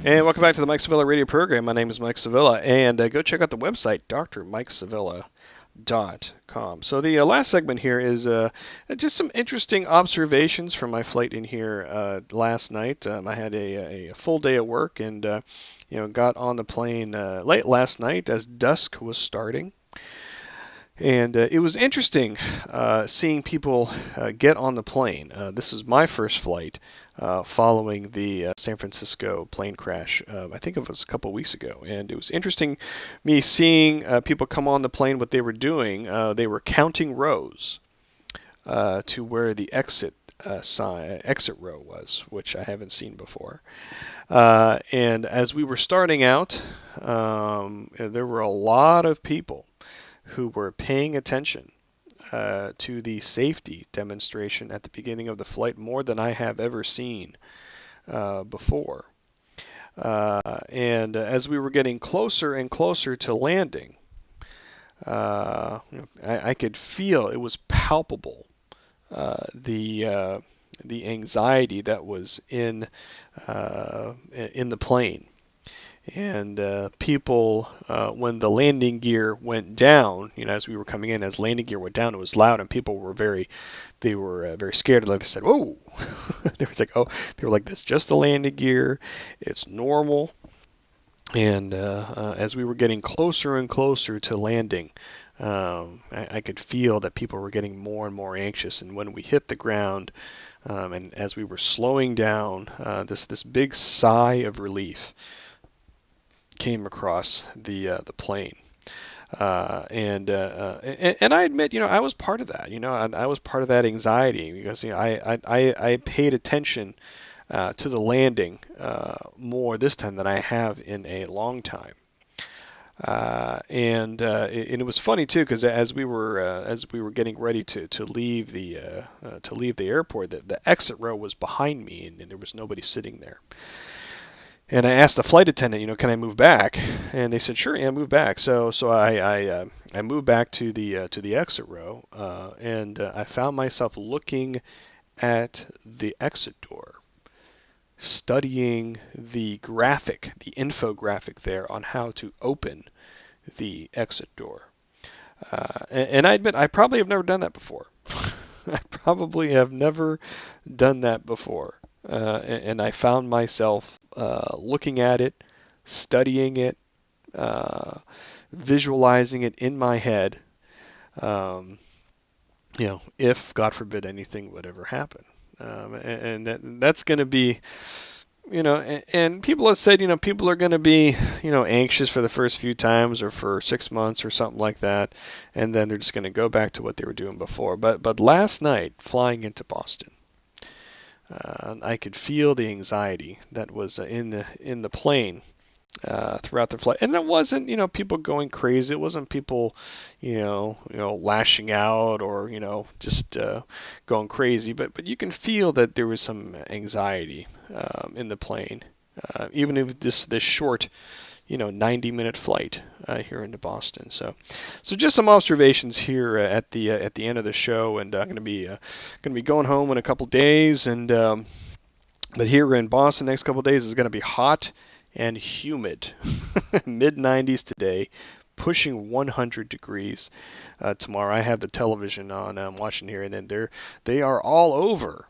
And welcome back to the Mike Sevilla radio program. My name is Mike Sevilla, and go check out the website, drmikesevilla.com. So the last segment here is just some interesting observations from my flight in here last night. I had a full day at work, and got on the plane late last night as dusk was starting. And it was interesting seeing people get on the plane. This is my first flight following the San Francisco plane crash. I think it was a couple weeks ago. And it was interesting me seeing people come on the plane. What they were doing, they were counting rows to where the exit row was, which I haven't seen before. And as we were starting out, there were a lot of people who were paying attention to the safety demonstration at the beginning of the flight more than I have ever seen before. And as we were getting closer and closer to landing, I could feel, it was palpable, the anxiety that was in the plane. And people, when the landing gear went down, as we were coming in, as landing gear went down, it was loud, and people were very scared. Like they said, "Whoa!" They were like, "Oh," people were like, "That's just the landing gear. It's normal." And as we were getting closer and closer to landing, I could feel that people were getting more and more anxious. And when we hit the ground, and as we were slowing down, this big sigh of relief came across the plane. And I admit, I was part of that. I was part of that anxiety because I paid attention to the landing more this time than I have in a long time. And it was funny too, because as we were getting ready to leave the airport, the exit row was behind me, and there was nobody sitting there. And I asked the flight attendant, can I move back? And they said, sure, yeah, move back. So I moved back to the exit row, and I found myself looking at the exit door, studying the infographic there on how to open the exit door. And I admit, I probably have never done that before. I probably have never done that before. And I found myself looking at it, studying it, visualizing it in my head, um, if, God forbid, anything would ever happen. And that's going to be, and people have said, people are going to be, anxious for the first few times or for 6 months or something like that, and then they're just going to go back to what they were doing before. But last night, flying into Boston, I could feel the anxiety that was in the plane throughout the flight, and it wasn't people going crazy. It wasn't people lashing out or just going crazy. But you can feel that there was some anxiety in the plane, even if this short 90-minute flight here into Boston. So just some observations here at the end of the show, and I'm going to be going home in a couple days, and but here in Boston, next couple days is going to be hot and humid, mid 90s today, pushing 100 degrees tomorrow. I have the television on, I'm watching here, and then they are all over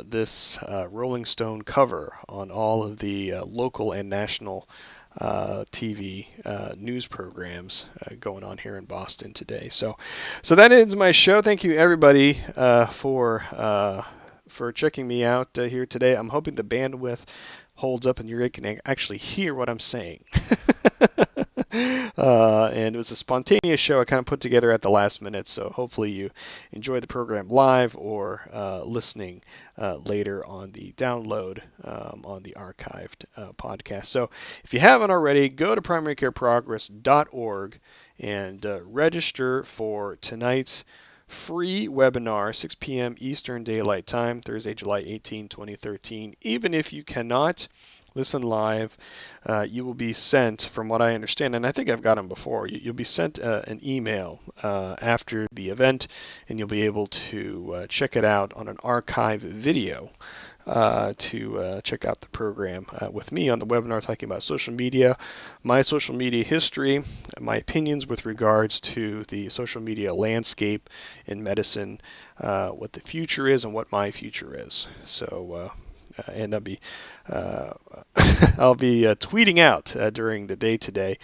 this Rolling Stone cover on all of the local and national TV news programs going on here in Boston today. So that ends my show. Thank you everybody for checking me out here today. I'm hoping the bandwidth holds up and you can actually hear what I'm saying. And it was a spontaneous show I kind of put together at the last minute, so hopefully you enjoy the program live or listening later on the download on the archived podcast. So if you haven't already, go to primarycareprogress.org and register for tonight's free webinar, 6 p.m. Eastern Daylight Time, Thursday, July 18, 2013. Even if you cannot listen live, you will be sent, from what I understand, and I think I've got them before, you'll be sent an email after the event, and you'll be able to check it out on an archive video to check out the program with me on the webinar talking about social media, my social media history, my opinions with regards to the social media landscape in medicine, what the future is, and what my future is. So. And I'll be tweeting out during the day today,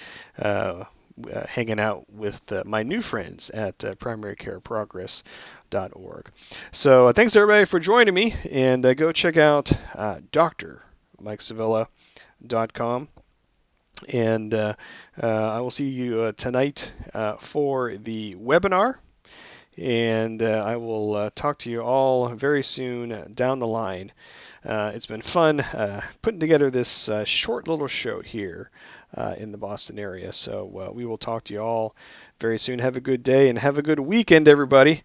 hanging out with my new friends at primarycareprogress.org. So thanks everybody for joining me, and go check out drmikesavilla.com. And I will see you tonight for the webinar. And I will talk to you all very soon down the line. It's been fun putting together this short little show here in the Boston area. So we will talk to you all very soon. Have a good day and have a good weekend, everybody.